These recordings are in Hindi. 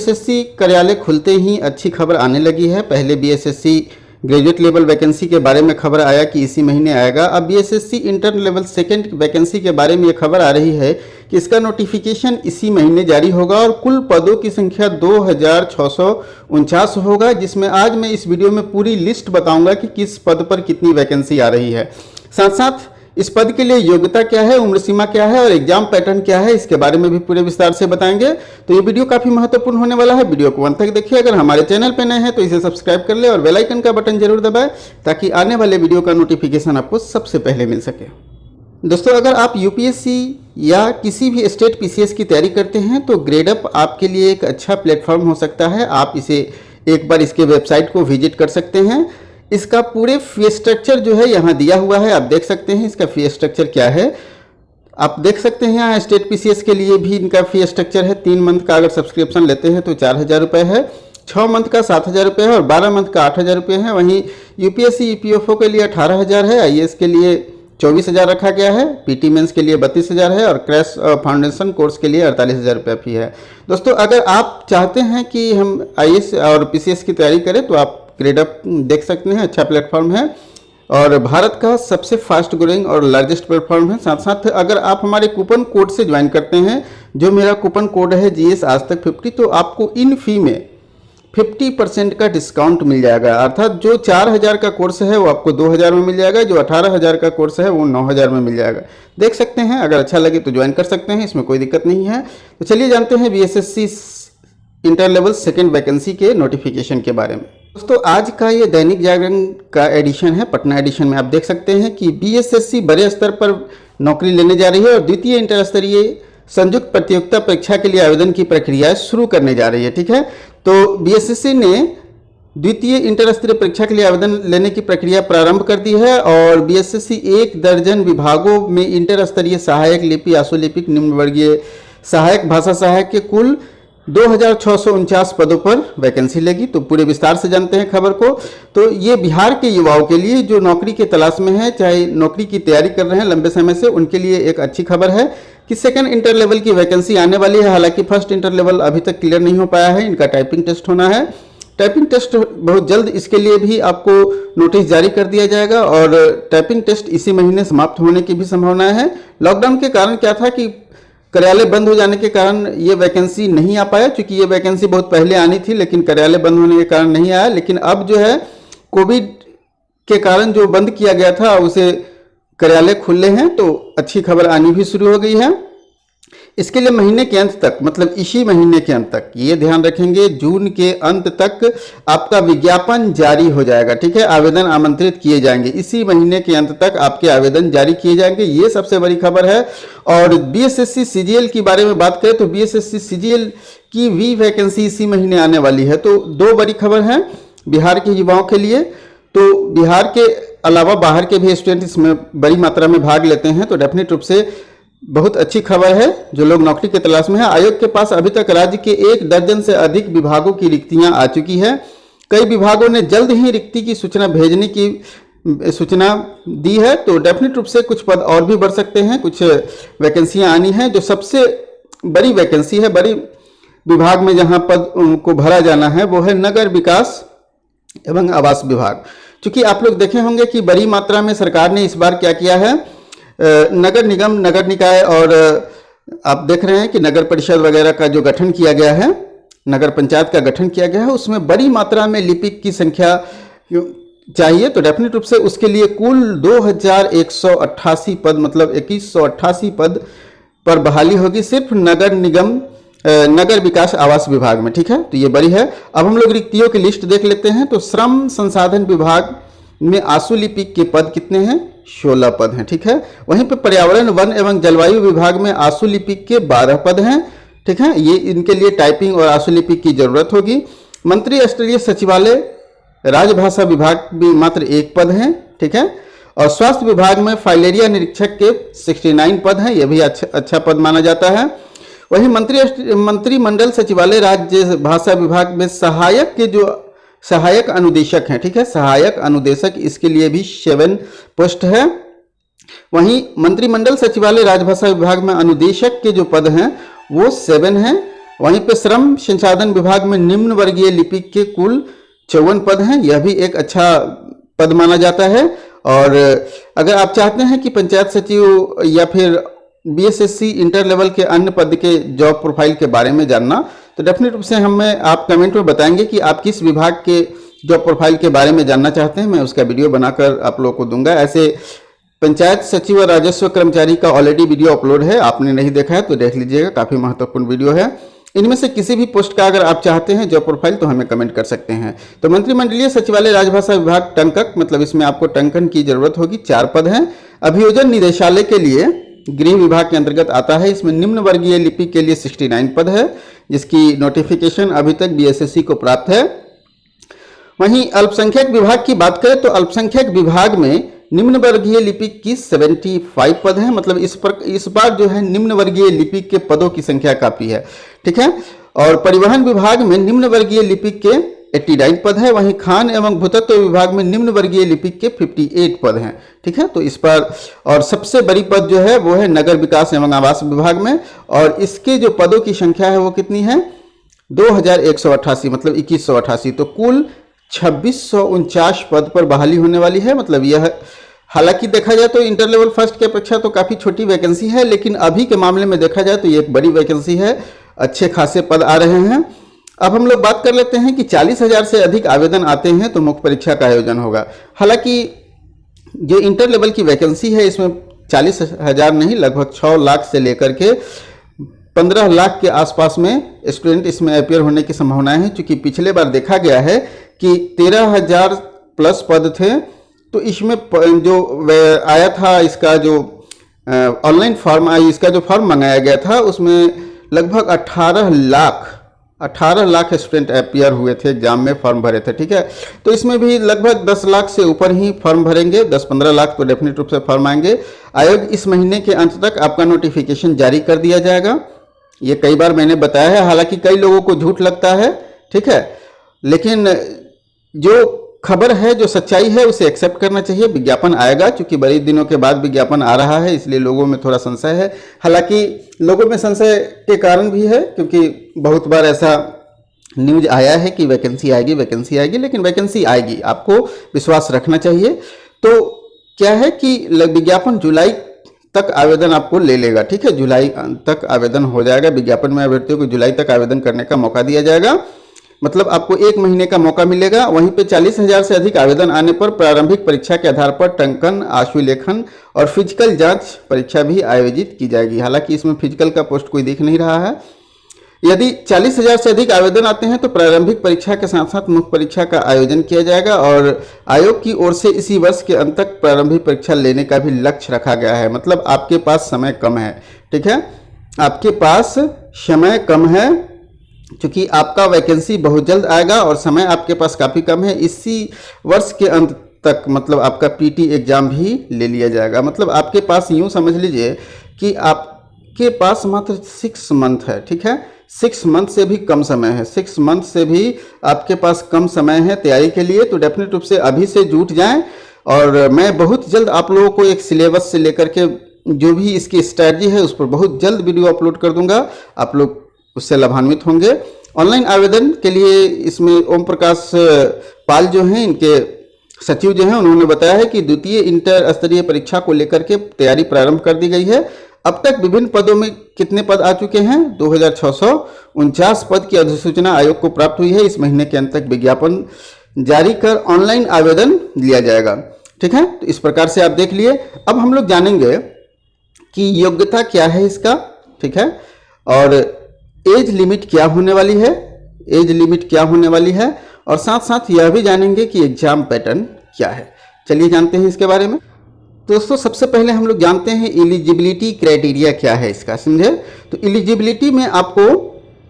बीएसएससी कार्यालय खुलते ही अच्छी खबर आने लगी है। पहले बीएसएससी ग्रेजुएट लेवल वैकेंसी के बारे में खबर आया कि इसी महीने आएगा। अब BSSC inter level second vacancy के बारे में ये खबर आ रही है कि इसका नोटिफिकेशन इसी महीने जारी होगा और कुल पदों की संख्या 2649 होगा, जिसमें आज मैं इस वीडियो में पूरी लिस्ट बताऊंगा कि किस पद पर कितनी वैकेंसी आ रही है। साथ साथ इस पद के लिए योग्यता क्या है, उम्र सीमा क्या है और एग्जाम पैटर्न क्या है, इसके बारे में भी पूरे विस्तार से बताएंगे। तो ये वीडियो काफी महत्वपूर्ण होने वाला है, वीडियो को अंत तक देखिए। अगर हमारे चैनल पर नए हैं तो इसे सब्सक्राइब कर ले और बेल आइकन का बटन जरूर दबाएं ताकि आने वाले वीडियो का नोटिफिकेशन आपको सबसे पहले मिल सके। दोस्तों, अगर आप यूपीएससी या किसी भी स्टेट पीसीएस की तैयारी करते हैं तो ग्रेडअप आपके लिए एक अच्छा प्लेटफॉर्म हो सकता है। आप इसे एक बार इसके वेबसाइट को विजिट कर सकते हैं। इसका पूरे फी स्ट्रक्चर जो है यहाँ दिया हुआ है, आप देख सकते हैं इसका फी स्ट्रक्चर क्या है। आप देख सकते हैं यहाँ स्टेट पीसीएस के लिए भी इनका फी स्ट्रक्चर है। 3 मंथ का अगर सब्सक्रिप्शन लेते हैं तो 4000 रुपये है, 6 मंथ का 7000 रुपये है और 12 मंथ का 8000 रुपये है। वहीं यूपीएससी ईपीएफओ के लिए 18000 है, आईएएस के लिए 24000 रखा गया है, पीटी मेंस के लिए 32000 है और क्रैश फाउंडेशन कोर्स के लिए 48000 रुपये फी है। दोस्तों, अगर आप चाहते हैं कि हम आईएएस और पीसीएस की तैयारी करें तो आप ग्रेडअप देख सकते हैं, अच्छा प्लेटफॉर्म है और भारत का सबसे फास्ट ग्रोइंग और लार्जेस्ट प्लेटफॉर्म है। साथ साथ अगर आप हमारे कूपन कोड से ज्वाइन करते हैं, जो मेरा कूपन कोड है GS आज तक 50, तो आपको इन फी में 50% का डिस्काउंट मिल जाएगा। अर्थात जो 4000 का कोर्स है वो आपको 2000 में मिल जाएगा, जो 18000 का कोर्स है वो 9000 में मिल जाएगा। देख सकते हैं, अगर अच्छा लगे तो ज्वाइन कर सकते हैं, इसमें कोई दिक्कत नहीं है। तो चलिए जानते हैं BSSC inter level second vacancy के नोटिफिकेशन के बारे में। दोस्तों, आज का ये दैनिक जागरण का एडिशन है, पटना एडिशन में आप देख सकते हैं कि बीएसएससी बड़े स्तर पर नौकरी लेने जा रही है और द्वितीय इंटर स्तरीय संयुक्त प्रतियोगिता परीक्षा के लिए आवेदन की प्रक्रिया शुरू करने जा रही है। ठीक है, तो बीएसएससी ने द्वितीय इंटर स्तरीय परीक्षा के लिए आवेदन लेने की प्रक्रिया प्रारंभ कर दी है और बीएसएससी 1 दर्जन विभागों में इंटर स्तरीय सहायक लिपि, आशुलिपिक, निम्न वर्गीय सहायक, भाषा सहायक के कुल 2649 पदों पर वैकेंसी लेगी। तो पूरे विस्तार से जानते हैं खबर को। तो ये बिहार के युवाओं के लिए जो नौकरी की तलाश में है, चाहे नौकरी की तैयारी कर रहे हैं लंबे समय से, उनके लिए एक अच्छी खबर है कि सेकंड इंटर लेवल की वैकेंसी आने वाली है। हालांकि फर्स्ट इंटर लेवल अभी तक क्लियर नहीं हो पाया है, इनका टाइपिंग टेस्ट होना है। टाइपिंग टेस्ट बहुत जल्द, इसके लिए भी आपको नोटिस जारी कर दिया जाएगा और टाइपिंग टेस्ट इसी महीने समाप्त होने की भी संभावना है। लॉकडाउन के कारण क्या था कि कार्यालय बंद हो जाने के कारण ये वैकेंसी नहीं आ पाया, क्योंकि ये वैकेंसी बहुत पहले आनी थी लेकिन कार्यालय बंद होने के कारण नहीं आया। लेकिन अब जो है कोविड के कारण जो बंद किया गया था उसे कार्यालय खुले हैं, तो अच्छी खबर आनी भी शुरू हो गई है। इसके लिए महीने के अंत तक, मतलब इसी महीने के अंत तक, ये ध्यान रखेंगे, जून के अंत तक आपका विज्ञापन जारी हो जाएगा। ठीक है, आवेदन आमंत्रित किए जाएंगे, इसी महीने के अंत तक आपके आवेदन जारी किए जाएंगे, ये सबसे बड़ी खबर है। और बीएसएससी सीजीएल की बारे में बात करें तो बीएसएससी सीजीएल की भी वैकेंसी इसी महीने आने वाली है। तो 2 बड़ी खबर है बिहार के युवाओं के लिए। तो बिहार के अलावा बाहर के भी स्टूडेंट इसमें बड़ी मात्रा में भाग लेते हैं, तो डेफिनेट रूप से बहुत अच्छी खबर है जो लोग नौकरी की तलाश में है। आयोग के पास अभी तक राज्य के 1 दर्जन से अधिक विभागों की रिक्तियां आ चुकी है। कई विभागों ने जल्द ही रिक्ति की सूचना भेजने की सूचना दी है, तो डेफिनेट रूप से कुछ पद और भी बढ़ सकते हैं, कुछ वैकेंसियां आनी हैं। जो सबसे बड़ी वैकेंसी है, बड़ी विभाग में जहां पद को भरा जाना है, वो है नगर विकास एवं आवास विभाग। चूंकि आप लोग देखे होंगे कि बड़ी मात्रा में सरकार ने इस बार क्या किया है, नगर निगम, नगर निकाय और आप देख रहे हैं कि नगर परिषद वगैरह का जो गठन किया गया है, नगर पंचायत का गठन किया गया है, उसमें बड़ी मात्रा में लिपिक की संख्या चाहिए। तो डेफिनेट रूप से उसके लिए कुल 2188 पद, मतलब 2188 पद पर बहाली होगी सिर्फ नगर निगम, नगर विकास आवास विभाग में। ठीक है, तो ये बड़ी है। अब हम लोग रिक्तियों की लिस्ट देख लेते हैं। तो श्रम संसाधन विभाग में आशुलिपिक के पद कितने हैं? 16 पद हैं। ठीक है, वहीं पे पर्यावरण, वन एवं जलवायु विभाग में आशुलिपिक के 12 पद हैं। ठीक है, ये इनके लिए टाइपिंग और आशुलिपिक की जरूरत होगी। मंत्री स्तरीय सचिवालय राजभाषा विभाग भी मात्र 1 पद है। ठीक है, और स्वास्थ्य विभाग में फाइलेरिया निरीक्षक के 69 पद हैं, यह भी अच्छा पद माना जाता है। वहीं मंत्रिमंडल सचिवालय राज्य भाषा विभाग में सहायक के जो सहायक अनुदेशक हैं, ठीक है, सहायक अनुदेशक, इसके लिए भी 7 पोस्ट है। वहीं मंत्रिमंडल सचिवालय राजभाषा विभाग में अनुदेशक के जो पद हैं वो 7 हैं। वहीं पे श्रम संसाधन विभाग में निम्न वर्गीय लिपिक के कुल 54 पद हैं, यह भी एक अच्छा पद माना जाता है। और अगर आप चाहते हैं कि पंचायत सचिव या फिर बीएसएससी इंटर लेवल के अन्य पद के जॉब प्रोफाइल के बारे में जानना, तो डेफिनेट रूप से हमें आप कमेंट में बताएंगे कि आप किस विभाग के जॉब प्रोफाइल के बारे में जानना चाहते हैं। मैं उसका वीडियो बनाकर आप लोगों को दूंगा। ऐसे पंचायत सचिव और राजस्व कर्मचारी का ऑलरेडी वीडियो अपलोड है, आपने नहीं देखा है तो देख लीजिएगा, काफ़ी महत्वपूर्ण वीडियो है। इनमें से किसी भी पोस्ट का अगर आप चाहते हैं जॉब प्रोफाइल तो हमें कमेंट कर सकते हैं। तो मंत्रिमंडलीय सचिवालय राजभाषा विभाग टंकक, मतलब इसमें आपको टंकन की जरूरत होगी, 4 पद हैं। अभियोजन निदेशालय के लिए गृह विभाग के अंतर्गत आता है, इसमें निम्न वर्गीय लिपि के लिए 69 पद है, जिसकी नोटिफिकेशन अभी तक बीएसएससी को प्राप्त है। वहीं अल्पसंख्यक विभाग की बात करें तो अल्पसंख्यक विभाग में निम्न वर्गीय लिपिक की 75 पद हैं, मतलब इस बार जो है निम्न वर्गीय लिपिक के पदों की संख्या काफी है, ठीक है। और परिवहन विभाग में निम्न वर्गीय लिपिक के 89 पद है। वहीं खान एवं भूतत्व विभाग में निम्न वर्गीय लिपिक के 58 पद हैं, ठीक है। तो इस पर और सबसे बड़ी पद जो है वो है नगर विकास एवं आवास विभाग में, और इसके जो पदों की संख्या है वो कितनी है, 2188, मतलब 2188। तो कुल 2649 पद पर बहाली होने वाली है। मतलब यह, हालांकि देखा जाए तो इंटर लेवल फर्स्ट की अपेक्षा तो काफ़ी छोटी वैकेंसी है, लेकिन अभी के मामले में देखा जाए तो ये एक बड़ी वैकेंसी है, अच्छे खासे पद आ रहे हैं। अब हम लोग बात कर लेते हैं कि 40,000 से अधिक आवेदन आते हैं तो मुख्य परीक्षा का आयोजन होगा। हालांकि जो इंटर लेवल की वैकेंसी है इसमें 40,000 नहीं, लगभग 6 लाख से लेकर के 15 लाख के आसपास में स्टूडेंट इसमें अपियर होने की संभावनाएं हैं। क्योंकि पिछले बार देखा गया है कि 13,000 प्लस पद थे, तो इसमें जो आया था इसका जो ऑनलाइन फॉर्म आई, इसका जो फॉर्म मंगाया गया था उसमें लगभग 18 लाख स्टूडेंट अपियर हुए थे, एग्जाम में फॉर्म भरे थे, ठीक है। तो इसमें भी लगभग 10 लाख से ऊपर ही फॉर्म भरेंगे, 10-15 लाख तो डेफिनेट रूप से फॉर्म आएंगे। आयोग इस महीने के अंत तक आपका नोटिफिकेशन जारी कर दिया जाएगा, ये कई बार मैंने बताया है। हालांकि कई लोगों को झूठ लगता है, ठीक है, लेकिन जो खबर है, जो सच्चाई है उसे एक्सेप्ट करना चाहिए। विज्ञापन आएगा, क्योंकि बड़े दिनों के बाद विज्ञापन आ रहा है, इसलिए लोगों में थोड़ा संशय है। हालांकि लोगों में संशय के कारण भी है, क्योंकि बहुत बार ऐसा न्यूज आया है कि वैकेंसी आएगी, लेकिन वैकेंसी आएगी, आपको विश्वास रखना चाहिए। तो क्या है कि विज्ञापन जुलाई तक आवेदन आपको ले लेगा, ठीक है, जुलाई तक आवेदन हो जाएगा। विज्ञापन में अभ्यर्थियों को जुलाई तक आवेदन करने का मौका दिया जाएगा, मतलब आपको 1 महीने का मौका मिलेगा। वहीं पे 40,000 से अधिक आवेदन आने पर प्रारंभिक परीक्षा के आधार पर टंकन, आशुलेखन और फिजिकल जांच परीक्षा भी आयोजित की जाएगी। हालांकि इसमें फिजिकल का पोस्ट कोई दिख नहीं रहा है। यदि 40,000 से अधिक आवेदन आते हैं तो प्रारंभिक परीक्षा के साथ साथ मुख्य परीक्षा का आयोजन किया जाएगा, और आयोग की ओर से इसी वर्ष के अंत तक प्रारंभिक परीक्षा लेने का भी लक्ष्य रखा गया है। मतलब आपके पास समय कम है, ठीक है, आपके पास समय कम है, क्योंकि आपका वैकेंसी बहुत जल्द आएगा और समय आपके पास काफ़ी कम है। इसी वर्ष के अंत तक मतलब आपका पीटी एग्जाम भी ले लिया जाएगा। मतलब आपके पास यूँ समझ लीजिए कि आपके पास मात्र 6 मंथ है, ठीक है, 6 मंथ से भी कम समय है, 6 मंथ से भी आपके पास कम समय है तैयारी के लिए। तो डेफिनेट रूप से अभी से जुट जाएं, और मैं बहुत जल्द आप लोगों को एक सिलेबस से लेकर के जो भी इसकी स्ट्रैटेजी है उस पर बहुत जल्द वीडियो अपलोड कर दूंगा, आप लोग उससे लाभान्वित होंगे। ऑनलाइन आवेदन के लिए इसमें ओम प्रकाश पाल जो हैं, इनके सचिव जो हैं, उन्होंने बताया है कि द्वितीय इंटर स्तरीय परीक्षा को लेकर के तैयारी प्रारंभ कर दी गई है। अब तक विभिन्न पदों में कितने पद आ चुके हैं, 2649 पद की अधिसूचना आयोग को प्राप्त हुई है। इस महीने के अंत तक विज्ञापन जारी कर ऑनलाइन आवेदन लिया जाएगा, ठीक है। तो इस प्रकार से आप देख लिए। अब हम लोग जानेंगे कि योग्यता क्या है इसका, ठीक है, और एज लिमिट क्या होने वाली है, और साथ साथ यह भी जानेंगे कि एग्जाम पैटर्न क्या है। चलिए जानते हैं इसके बारे में। दोस्तों सबसे पहले हम लोग जानते हैं एलिजिबिलिटी क्राइटेरिया क्या है इसका, समझे। तो एलिजिबिलिटी में आपको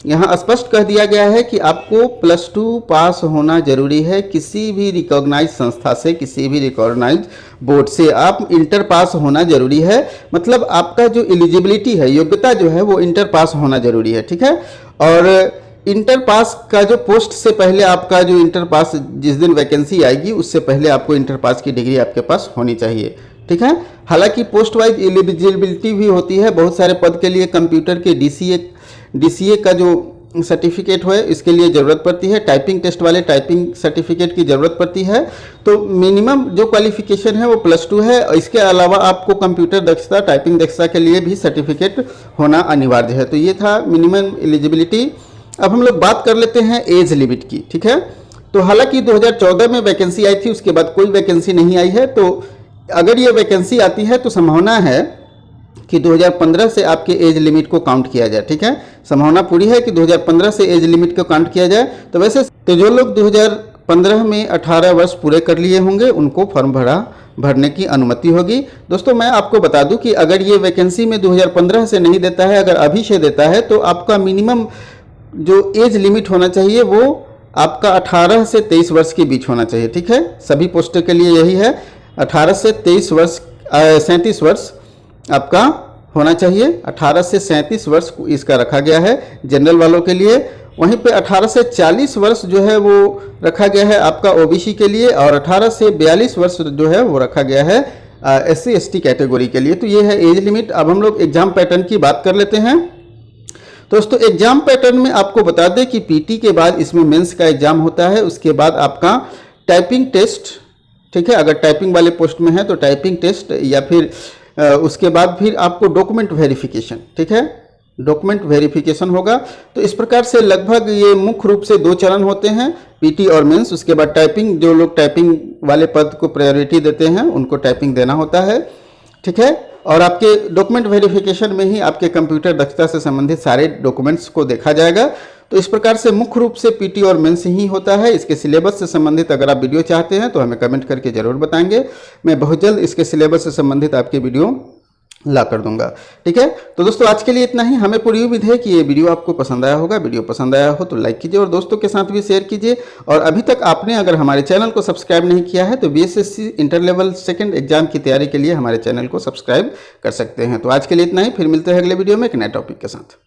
यहाँ स्पष्ट कह दिया गया है कि आपको +2 पास होना जरूरी है, किसी भी रिकॉग्नाइज संस्था से, किसी भी रिकॉग्नाइज बोर्ड से आप इंटर पास होना जरूरी है। मतलब आपका जो एलिजिबिलिटी है, योग्यता जो है वो इंटर पास होना जरूरी है, ठीक है। और इंटर पास का जो पोस्ट से पहले आपका जो इंटर पास जिस दिन वैकेंसी आएगी उससे पहले आपको इंटर पास की डिग्री आपके पास होनी चाहिए, ठीक है। हालांकि पोस्ट वाइज एलिजिबिलिटी भी होती है, बहुत सारे पद के लिए कंप्यूटर के डीसीए का जो सर्टिफिकेट हो इसके लिए ज़रूरत पड़ती है, टाइपिंग टेस्ट वाले टाइपिंग सर्टिफिकेट की ज़रूरत पड़ती है। तो मिनिमम जो क्वालिफिकेशन है वो +2 है। इसके अलावा आपको कंप्यूटर दक्षता, टाइपिंग दक्षता के लिए भी सर्टिफिकेट होना अनिवार्य है। तो ये था मिनिमम एलिजिबिलिटी। अब हम लोग बात कर लेते हैं एज लिमिट की, ठीक है। तो हालांकि 2014 में वैकेंसी आई थी, उसके बाद कोई वैकेंसी नहीं आई है। तो अगर ये वैकेंसी आती है तो संभावना है कि 2015 से आपके एज लिमिट को काउंट किया जाए, ठीक है। संभावना पूरी है कि 2015 से एज लिमिट को काउंट किया जाए। तो वैसे तो जो लोग 2015 में 18 वर्ष पूरे कर लिए होंगे उनको फॉर्म भरने की अनुमति होगी। दोस्तों मैं आपको बता दूं कि अगर ये वैकेंसी में 2015 से नहीं देता है, अगर अभी से देता है, तो आपका मिनिमम जो एज लिमिट होना चाहिए वो आपका 18 से 23 वर्ष के बीच होना चाहिए, ठीक है। सभी पोस्टों के लिए यही है, 18 से 23 वर्ष 37 वर्ष आपका होना चाहिए। 18 से 37 वर्ष इसका रखा गया है जनरल वालों के लिए। वहीं पे 18 से 40 वर्ष जो है वो रखा गया है आपका ओबीसी के लिए, और 18 से 42 वर्ष जो है वो रखा गया है SC ST कैटेगरी के लिए। तो ये है एज लिमिट। अब हम लोग एग्जाम पैटर्न की बात कर लेते हैं। दोस्तों एग्जाम पैटर्न में आपको बता दें कि पीटी के बाद इसमें मेंस का एग्जाम होता है, उसके बाद आपका टाइपिंग टेस्ट, ठीक है। अगर टाइपिंग वाले पोस्ट में है तो टाइपिंग टेस्ट, या फिर उसके बाद फिर आपको डॉक्यूमेंट वेरिफिकेशन, ठीक है, डॉक्यूमेंट वेरिफिकेशन होगा। तो इस प्रकार से लगभग ये मुख्य रूप से 2 चरण होते हैं, पीटी और मेंस। उसके बाद टाइपिंग, जो लोग टाइपिंग वाले पद को प्रायोरिटी देते हैं उनको टाइपिंग देना होता है, ठीक है। और आपके डॉक्यूमेंट वेरिफिकेशन में ही आपके कंप्यूटर दक्षता से संबंधित सारे डॉक्यूमेंट्स को देखा जाएगा। तो इस प्रकार से मुख्य रूप से पीटी और मेंस ही होता है। इसके सिलेबस से संबंधित अगर आप वीडियो चाहते हैं तो हमें कमेंट करके जरूर बताएंगे। मैं बहुत जल्द इसके सिलेबस से संबंधित आपके वीडियो ला कर दूंगा, ठीक है। तो दोस्तों आज के लिए इतना ही। हमें पूरी उम्मीद है कि ये वीडियो आपको पसंद आया होगा। वीडियो पसंद आया हो तो लाइक कीजिए और दोस्तों के साथ भी शेयर कीजिए। और अभी तक आपने अगर हमारे चैनल को सब्सक्राइब नहीं किया है तो BSSC inter level 2nd exam की तैयारी के लिए हमारे चैनल को सब्सक्राइब कर सकते हैं। तो आज के लिए इतना ही, फिर मिलते हैं अगले वीडियो में एक नए टॉपिक के साथ।